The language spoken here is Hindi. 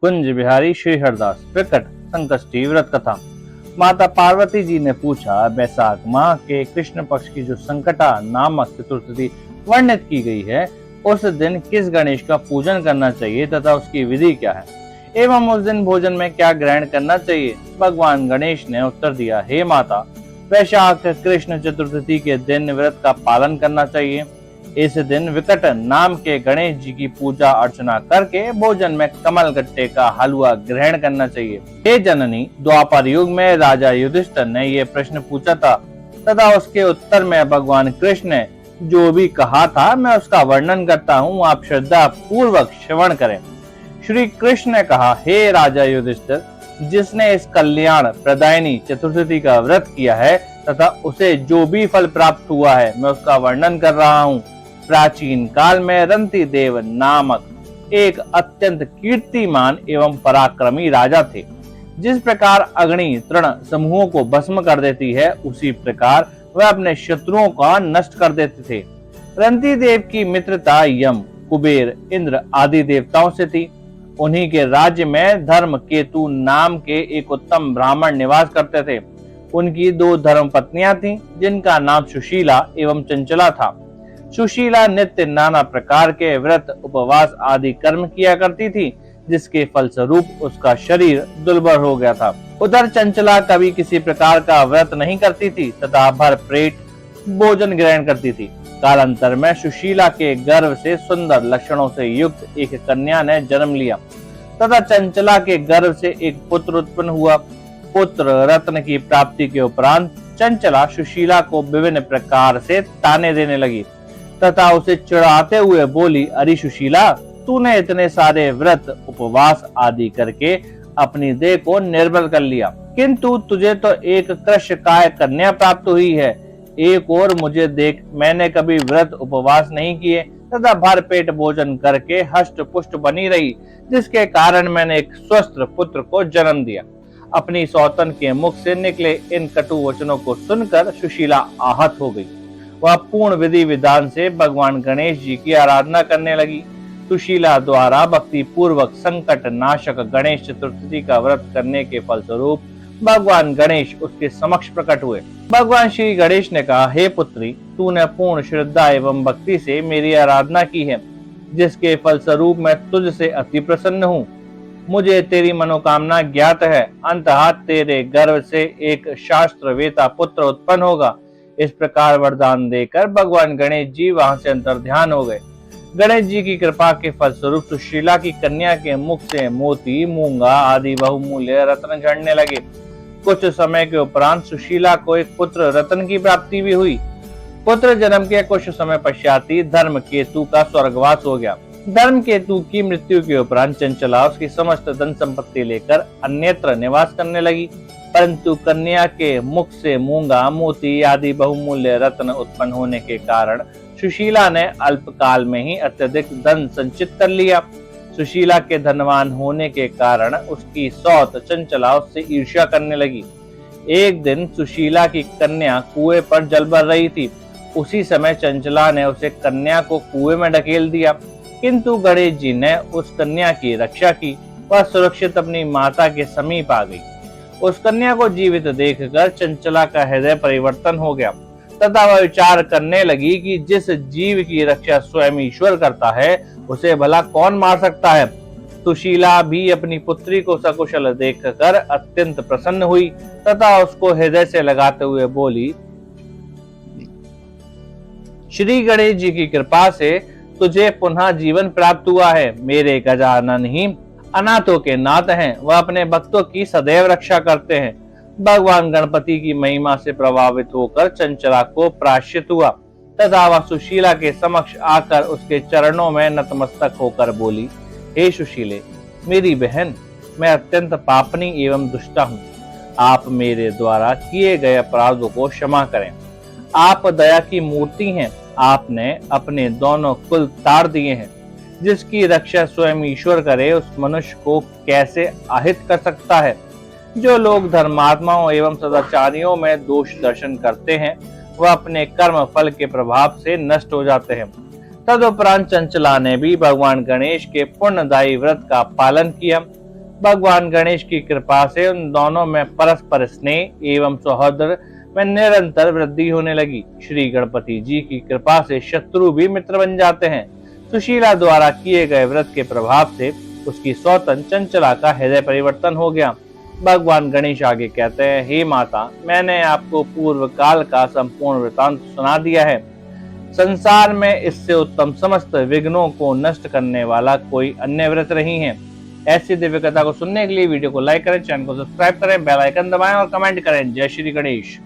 कुंज बिहारी श्री हरदास प्रकट संकष्टी व्रत कथा। माता पार्वती जी ने पूछा, बैसाख माह के कृष्ण पक्ष की जो संकटा नामक चतुर्थी वर्णित की गई है, उस दिन किस गणेश का पूजन करना चाहिए तथा उसकी विधि क्या है एवं उस दिन भोजन में क्या ग्रहण करना चाहिए। भगवान गणेश ने उत्तर दिया, हे माता, वैशाख कृष्ण चतुर्थी के दिन व्रत का पालन करना चाहिए। इस दिन विकट नाम के गणेश जी की पूजा अर्चना करके भोजन में कमल गट्टे का हलवा ग्रहण करना चाहिए। हे जननी, द्वापर युग में राजा युधिष्ठिर ने यह प्रश्न पूछा था तथा उसके उत्तर में भगवान कृष्ण ने जो भी कहा था मैं उसका वर्णन करता हूँ, आप श्रद्धा पूर्वक श्रवण करें। श्री कृष्ण ने कहा, हे राजा युधिष्ठिर, जिसने इस कल्याण प्रदायिनी चतुर्थी का व्रत किया है तथा उसे जो भी फल प्राप्त हुआ है मैं उसका वर्णन कर रहा हूँ। प्राचीन काल में रंती देव नामक एक अत्यंत कीर्तिमान एवं पराक्रमी राजा थे। जिस प्रकार अग्नि तृण समूहों को भस्म कर देती है, उसी प्रकार वह अपने शत्रुओं का नष्ट कर देते थे। रंती देव की मित्रता यम, कुबेर, इंद्र आदि देवताओं से थी। उन्हीं के राज्य में धर्म केतु नाम के एक उत्तम ब्राह्मण निवास करते थे। उनकी दो धर्म पत्नियां थीं, जिनका नाम सुशीला एवं चंचला था। सुशीला नित्य नाना प्रकार के व्रत उपवास आदि कर्म किया करती थी, जिसके फलस्वरूप उसका शरीर दुर्बल हो गया था। उधर चंचला कभी किसी प्रकार का व्रत नहीं करती थी तथा भर पेट भोजन ग्रहण करती थी। कालांतर में सुशीला के गर्भ से सुंदर लक्षणों से युक्त एक कन्या ने जन्म लिया तथा चंचला के गर्भ से एक पुत्र उत्पन्न हुआ। पुत्र रत्न की प्राप्ति के उपरांत चंचला सुशीला को विभिन्न प्रकार से ताने देने लगी तथा उसे चिढ़ाते हुए बोली, अरे सुशीला, तूने इतने सारे व्रत उपवास आदि करके अपनी देह को निर्बल कर लिया, किंतु तुझे तो एक कृशकाय कन्या प्राप्त हुई है। एक और मुझे देख, मैंने कभी व्रत उपवास नहीं किए तथा भर पेट भोजन करके हष्ट पुष्ट बनी रही, जिसके कारण मैंने एक स्वस्थ पुत्र को जन्म दिया। अपनी सौतन के मुख से निकले इन कटु वचनों को सुनकर सुशीला आहत हो गई। वह पूर्ण विधि विधान से भगवान गणेश जी की आराधना करने लगी। सुशीला द्वारा भक्ति पूर्वक संकट नाशक गणेश चतुर्थी का व्रत करने के फलस्वरूप भगवान गणेश उसके समक्ष प्रकट हुए। भगवान श्री गणेश ने कहा, हे पुत्री, तूने पूर्ण श्रद्धा एवं भक्ति से मेरी आराधना की है, जिसके फलस्वरूप मैं तुझसे अति प्रसन्न हूँ। मुझे तेरी मनोकामना ज्ञात है। अंततः तेरे गर्भ से एक शास्त्र वेता पुत्र उत्पन्न होगा। इस प्रकार वरदान देकर भगवान गणेश जी वहां से अंतर्ध्यान हो गए। गणेश जी की कृपा के फलस्वरूप सुशीला की कन्या के मुख से मोती, मूंगा आदि बहुमूल्य रत्न झड़ने लगे। कुछ समय के उपरांत सुशीला को एक पुत्र रत्न की प्राप्ति भी हुई। पुत्र जन्म के कुछ समय पश्चात ही धर्म केतु का स्वर्गवास हो गया। धर्म केतु की मृत्यु के उपरांत चंचला उसकी समस्त धन संपत्ति लेकर अन्यत्र निवास करने लगी, परंतु कन्या के मुख से मूंगा, मोती आदि बहुमूल्य रत्न उत्पन्न होने के कारण सुशीला ने अल्पकाल में ही अत्यधिक धन संचित कर लिया। सुशीला के धनवान होने के कारण उसकी सौत चंचला उससे ईर्ष्या करने लगी। एक दिन सुशीला की कन्या कुएं पर जल भर रही थी। उसी समय चंचला ने उसे कन्या को कुएं में ढकेल दिया, किंतु गणेश जी ने उस कन्या की रक्षा की। वह सुरक्षित अपनी माता के समीप आ गई। उस कन्या को जीवित देखकर चंचला का हृदय परिवर्तन हो गया तथा वह विचार करने लगी कि जिस जीव की रक्षा स्वयं ईश्वर करता है, उसे भला कौन मार सकता है। सुशीला भी अपनी पुत्री को सकुशल देखकर अत्यंत प्रसन्न हुई तथा उसको हृदय से लगाते हुए बोली, श्री गणेश जी की कृपा से तुझे पुनः जीवन प्राप्त हुआ है। मेरे गजानन ही अनाथों के नाथ हैं, वह अपने भक्तों की सदैव रक्षा करते हैं। भगवान गणपति की महिमा से प्रभावित होकर चंचला को प्राश्चित हुआ तथा वह सुशीला के समक्ष आकर उसके चरणों में नतमस्तक होकर बोली, हे सुशीले, मेरी बहन, मैं अत्यंत पापनी एवं दुष्टा हूँ। आप मेरे द्वारा किए गए अपराधों को क्षमा करें। आप दया की मूर्ति हैं। आपने अपने दोनों कुल तार दिए हैं। जिसकी रक्षा स्वयं ईश्वर करे, उस मनुष्य को कैसे आहित कर सकता है। जो लोग धर्मात्माओं एवं सदाचारियों में दोष दर्शन करते हैं, वह अपने कर्म फल के प्रभाव से नष्ट हो जाते हैं। तदुपरांत चंचला ने भी भगवान गणेश के पुण्यदायी व्रत का पालन किया। भगवान गणेश की कृपा से उन दोनों में परस्पर स्नेह एवं सौहार्द में निरंतर वृद्धि होने लगी। श्री गणपति जी की कृपा से शत्रु भी मित्र बन जाते हैं। सुशीला द्वारा किए गए व्रत के प्रभाव से उसकी सौतन चंचला का हृदय परिवर्तन हो गया। भगवान गणेश आगे कहते हैं, हे माता, मैंने आपको पूर्व काल का संपूर्ण वृतांत सुना दिया है। संसार में इससे उत्तम समस्त विघ्नों को नष्ट करने वाला कोई अन्य व्रत नहीं है। ऐसी दिव्य कथा को सुनने के लिए वीडियो को लाइक करें, चैनल को सब्सक्राइब करें, बेल आइकन दबाएं और कमेंट करें। जय श्री गणेश।